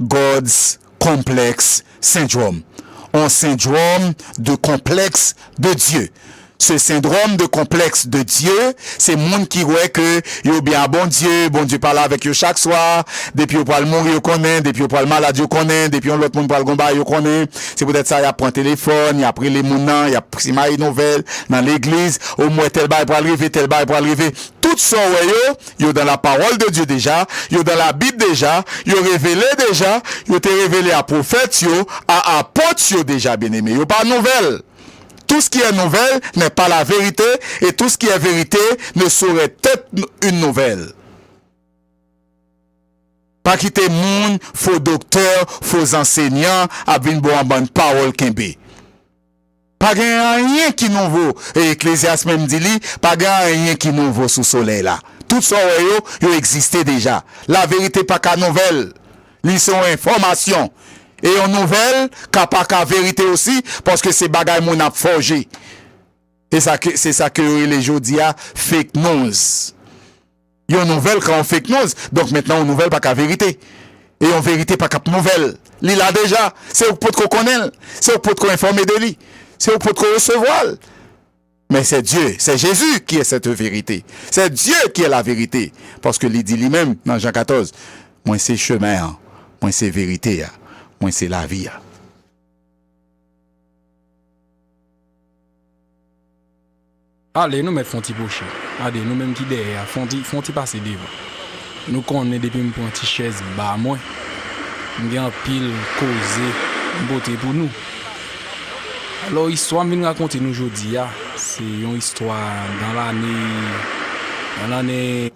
God's Complex Syndrome. Un syndrome de complexe de Dieu. Ce syndrome de complexe de Dieu, c'est monde qui voit que yo bien bon Dieu parle avec eux chaque soir, depuis yo parle mourir yo connaît, depuis yo parle malade yo connaît, depuis l'autre monde parle gomba yo connaît. C'est peut-être ça, il a pris téléphone, il a pris les mounans, il a pris ma nouvelle dans l'église, au moins tel bail pour arriver. Tout ça yo dans la parole de Dieu déjà, yo dans la Bible déjà, yo révélé déjà, yo te révélé à prophète yo, à apôtre yo déjà bien-aimé. Yo pas nouvelle. Tout ce qui est nouvelle n'est pas la vérité, et tout ce qui est vérité ne saurait être une nouvelle. Pas quitter moun, faux docteur, faux enseignant, à venir bon en bonne parole kembe. Pas rien qui nouveau. Et Ecclésiaste même dit li, pas rien qui nouveau sous soleil là. Tout ça yo existait déjà. La vérité pas qu'à nouvelle. Li sont information. Et en nouvelle, pas qu'à vérité aussi, parce que c'est bagay moun a forgé. Et ça c'est ça que les jodia fake news. Yon nouvelle quand on fake news, donc maintenant on nouvelle pas qu'à vérité. Et en vérité pas qu'à nouvelle. Li là déjà, c'est au pour qu'on connaît, c'est au pour qu'on informer de lui, c'est au pour qu'on recevoir. Mais c'est Dieu, c'est Jésus qui est cette vérité. C'est Dieu qui est la vérité. Parce que il dit lui-même dans Jean 14, moi c'est chemin, moi c'est vérité, moi c'est la vie. Allez, nous mettons Fonti Poché. Allez, nous même qui derrière, Fonti passer devant. Nous connaissons depuis une petite chaise bas, moi. Nous avons pile causé, beauté pour nous. Alors, l'histoire que nous raconter nous aujourd'hui, c'est une histoire dans l'année.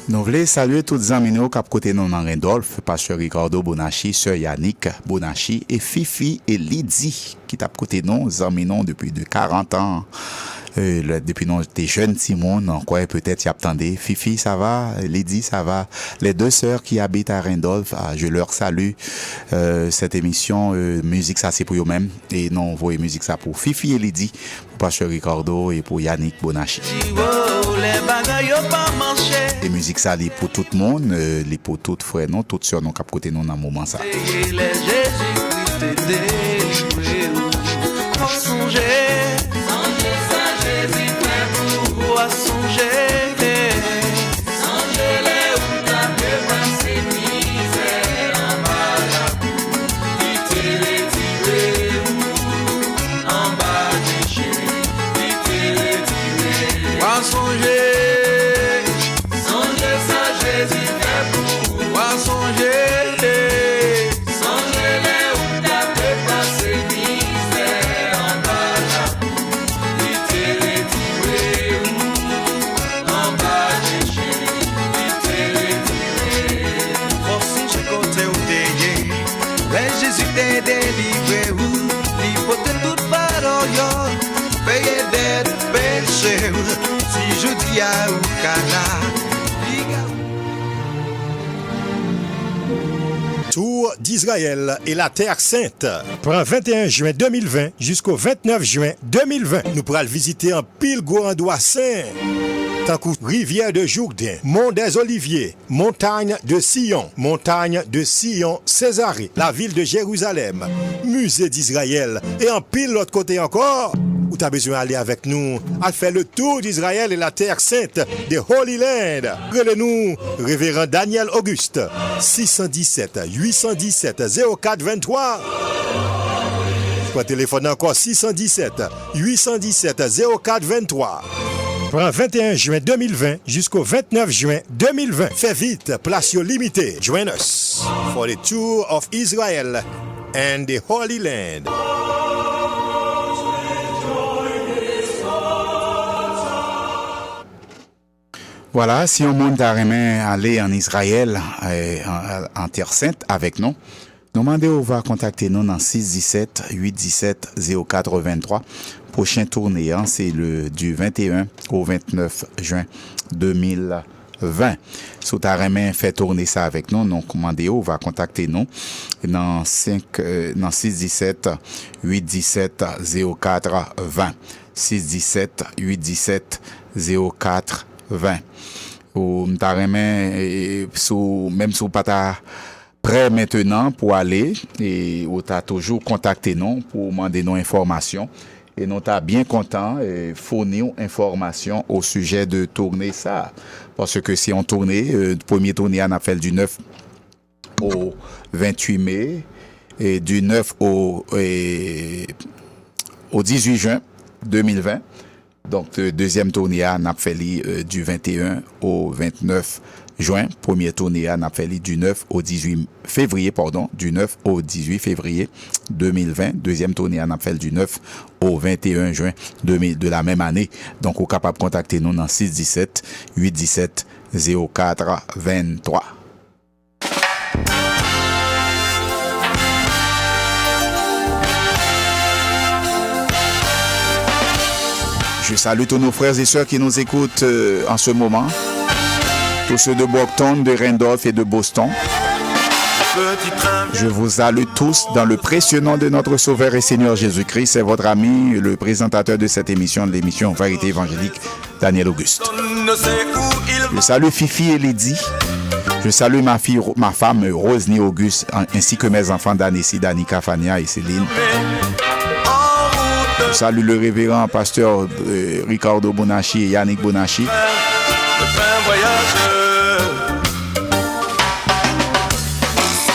Nous voulons saluer tous les amis qui ont côté nous dans Randolph, Pasteur Ricardo Bonachi, Sœur Yannick Bonachi et Fifi et Lydie qui ont côté nous, amis depuis de 40 ans. Depuis nous t'es jeune Simon, en quoi peut-être y attendez. Fifi ça va, Lydie ça va. Les deux sœurs qui habitent à Randolph, je leur salue. Cette émission musique ça c'est pour eux-mêmes et non voyez musique ça pour Fifi et Lydie, pour Pasteur Ricardo et pour Yannick Bonachi. Et musique ça li pour tout le monde, li pour tout frère non, tout sœur non cap côté non dans moment ça. Tour d'Israël et la Terre Sainte prend 21 juin 2020 jusqu'au 29 juin 2020. Nous pourrons le visiter en pile gros endroit saint. Tant que rivière de Jourdain, Mont des Oliviers, montagne de Sion, Césarée, la ville de Jérusalem, musée d'Israël et en pile l'autre côté encore. Où tu as besoin d'aller avec nous à faire le tour d'Israël et la Terre Sainte des Holy Land. Relez-nous, révérend Daniel Auguste, 617 817 04 23. Pour téléphone encore 617 817 04 23. Prend 21 juin 2020 jusqu'au 29 juin 2020. Fais vite, place limitée. Join us for the tour of Israel and the Holy Land. Voilà, si on monte à aller en Israël, en Terre Sainte avec nous, demandez-vous va contacter nous dans 617 817 04 23. Prochain tournée, hein, c'est du 21 au 29 juin 2020. Si tu as fait tourner ça avec nous, donc demandez-vous va contacter nous dans 617 817 04 20. 617 817 04 20. ou m'ta remen même sous pas ta prêt maintenant pour aller et ou t'as toujours contacté nous pour demander nos informations et nous t'as bien content et fournir information au sujet de tournée ça parce que si on tournée premier tournée on a fait du 9 au 28 mai et du 9 au 18 juin 2020. Donc, deuxième tournée à Napfeli du 21 au 29 juin. Premier tournée à Napfeli du 9 au 18 février, du 9 au 18 février 2020. Deuxième tournée à Napfeli du 9 au 21 juin de la même année. Donc, vous êtes capable de contacter nous dans 617 817 04 23. Je salue tous nos frères et sœurs qui nous écoutent en ce moment. Tous ceux de Brockton, de Randolph et de Boston. Je vous salue tous dans le précieux nom de notre Sauveur et Seigneur Jésus-Christ. C'est votre ami, le présentateur de cette émission, de l'émission Vérité Évangélique, Daniel Auguste. Je salue Fifi et Lydie. Je salue ma femme Rosny Auguste, ainsi que mes enfants Danessi, Danica, Fania et Céline. Je salue le révérend pasteur Ricardo Bonacci et Yannick Bonacci.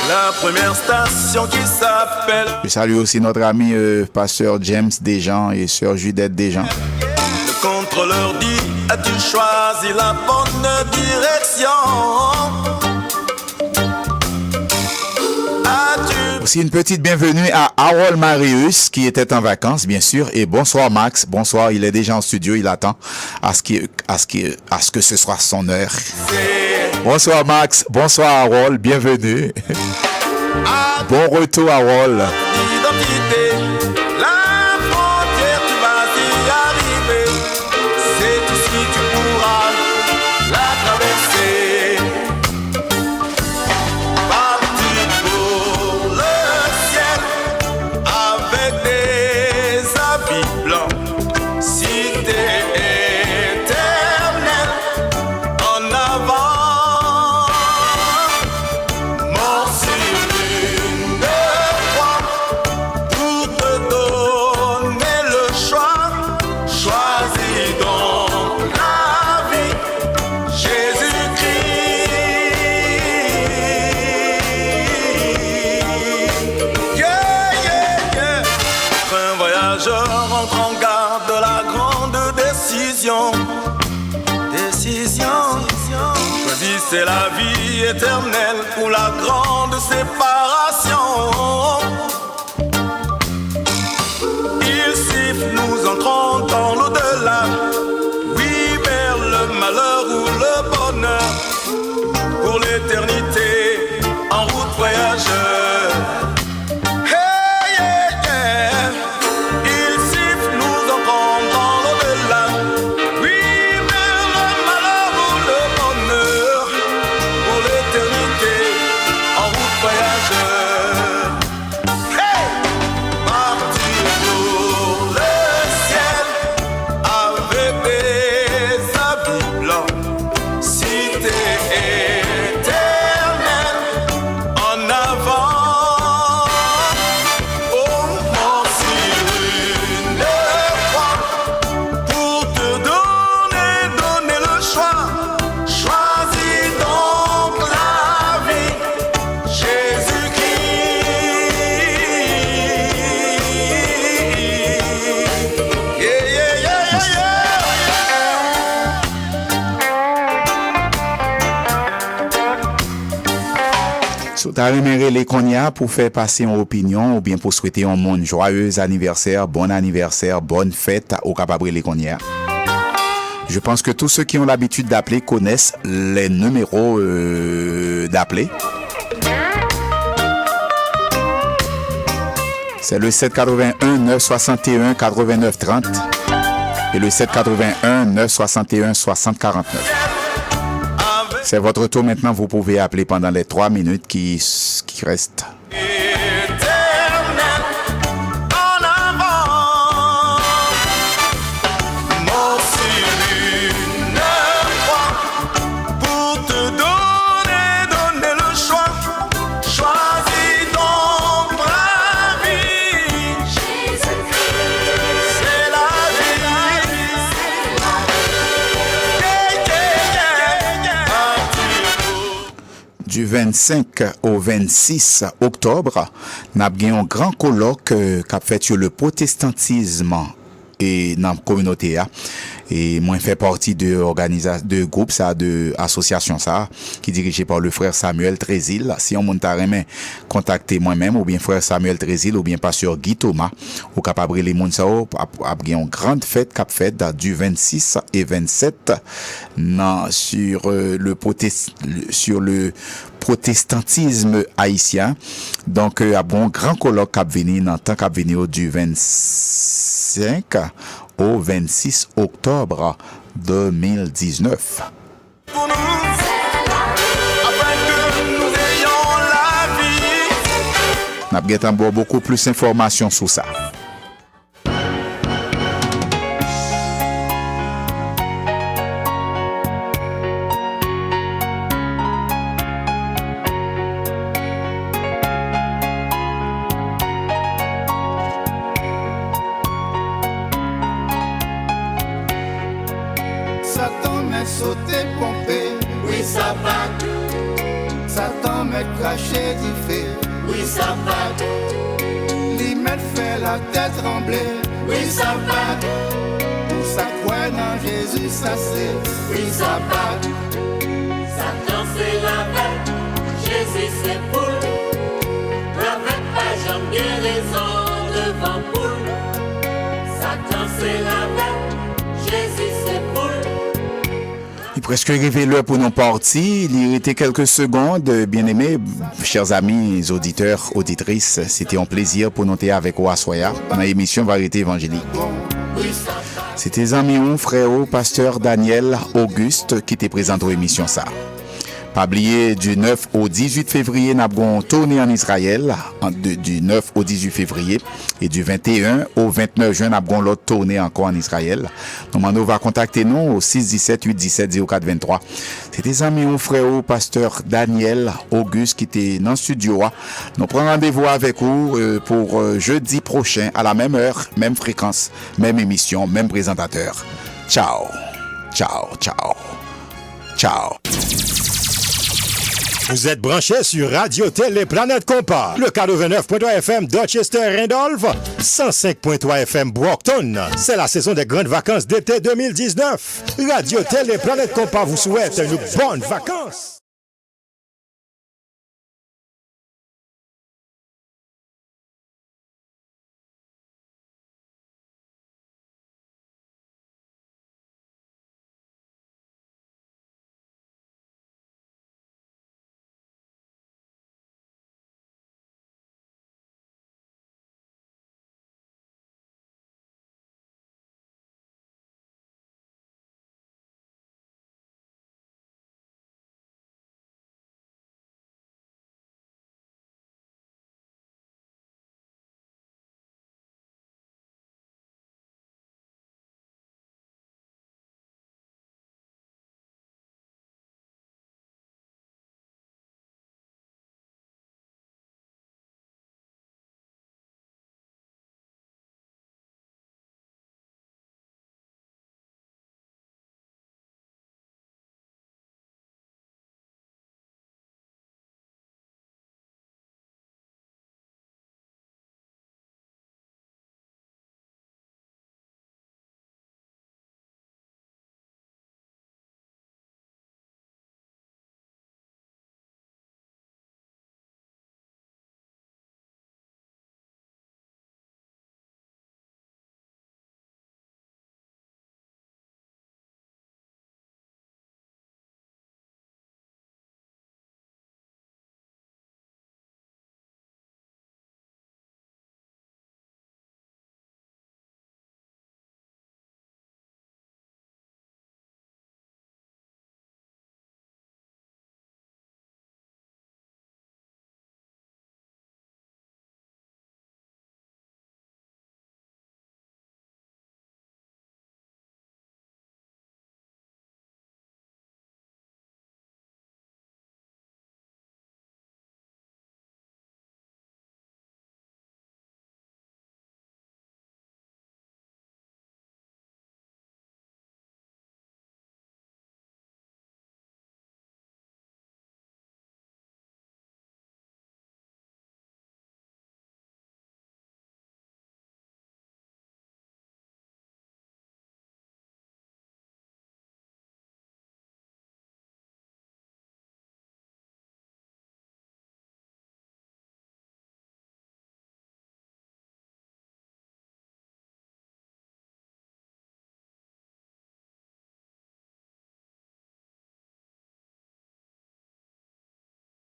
La première station qui s'appelle. Je salue aussi notre ami pasteur James Desjans et sœur Judith Desjans. Le contrôleur dit: as-tu choisi la bonne direction? Aussi une petite bienvenue à Harold Marius qui était en vacances bien sûr et bonsoir Max, bonsoir, il est déjà en studio, il attend à ce que ce soit son heure. Bonsoir Max, bonsoir Harold, bienvenue. Bon retour Harold. La frontière tu vas y arriver, c'est tout ce que tu pourras la traverser. C'est la vie éternelle ou la grande séparation. Il siffle, nous entrons dans l'au-delà. Oui, vers le malheur ou le bonheur. Pour l'éternité, en route voyageur. Hey, yeah, yeah. Il siffle, nous entrons dans l'au-delà. Oui, vers le malheur ou le bonheur. En route voyageur, hey! Partir pour le ciel avec des habits blancs, cité éternelle en avant. Oh, mon sur une croix pour te donner le choix. Choisis donc la vie. So, t'as remercié les cognacs pour faire passer une opinion ou bien pour souhaiter un monde joyeux anniversaire, bonne fête au capable les cognacs. Je pense que tous ceux qui ont l'habitude d'appeler connaissent les numéros d'appeler. C'est le 781 961 89 30 et le 781 961 60 49. C'est votre tour maintenant, vous pouvez appeler pendant les 3 minutes qui restent. du 25 au 26 octobre, nous avons un grand colloque qui a fait sur le protestantisme et dans la communauté. Et moi, je fais partie de groupe, ça, de association, ça, qui est dirigé par le frère Samuel Trésil. Si on monte à remet, contactez moi-même, ou bien frère Samuel Trésil, ou bien pasteur Guy Thomas, ou capable les moun sa ou, une grande fête cap fait du 26 et 27, sur le protestantisme haïtien. Donc, un grand colloque cap venir, dans temps cap venir du 25 au 26 octobre 2019. Pour nous, afin que nous ayons la vie. Nous avons beaucoup plus d'informations sur ça. Satan m'a sauté, pompé, oui ça va. Satan m'a craché du feu, oui ça va. Lui m'a fait la tête trembler, oui ça va. Pour ça croire dans Jésus, ça c'est, oui ça va. Satan c'est la bête, Jésus c'est poule. La bête pas jamais guérison devant poule. Satan c'est la bête, Jésus c'est poule. Il est presque arrivé l'heure pour nos parties. Il était quelques secondes. Bien-aimés, chers amis, auditeurs, auditrices, c'était un plaisir pour nous être avec vous à Soya dans l'émission Variété évangélique. C'était amis, frère, pasteur Daniel Auguste qui était présent aux émissions ça. Pas oublier, du 9 au 18 février, nous avons tourné en Israël, du 9 au 18 février, et du 21 au 29 juin, nous avons l'autre tournée encore en Israël. Nous va contacter nous au 617 817 04 23. C'est des amis, mon frère, pasteur Daniel Auguste qui était dans le studio. Nous prenons rendez-vous avec vous pour jeudi prochain, à la même heure, même fréquence, même émission, même présentateur. Ciao, ciao, ciao, ciao. Vous êtes branchés sur Radio Télé Planète Compas, le 89.3 FM Dorchester Randolph, 105.3 FM Brockton. C'est la saison des grandes vacances d'été 2019. Radio Télé Planète Compas vous souhaite une bonne vacances.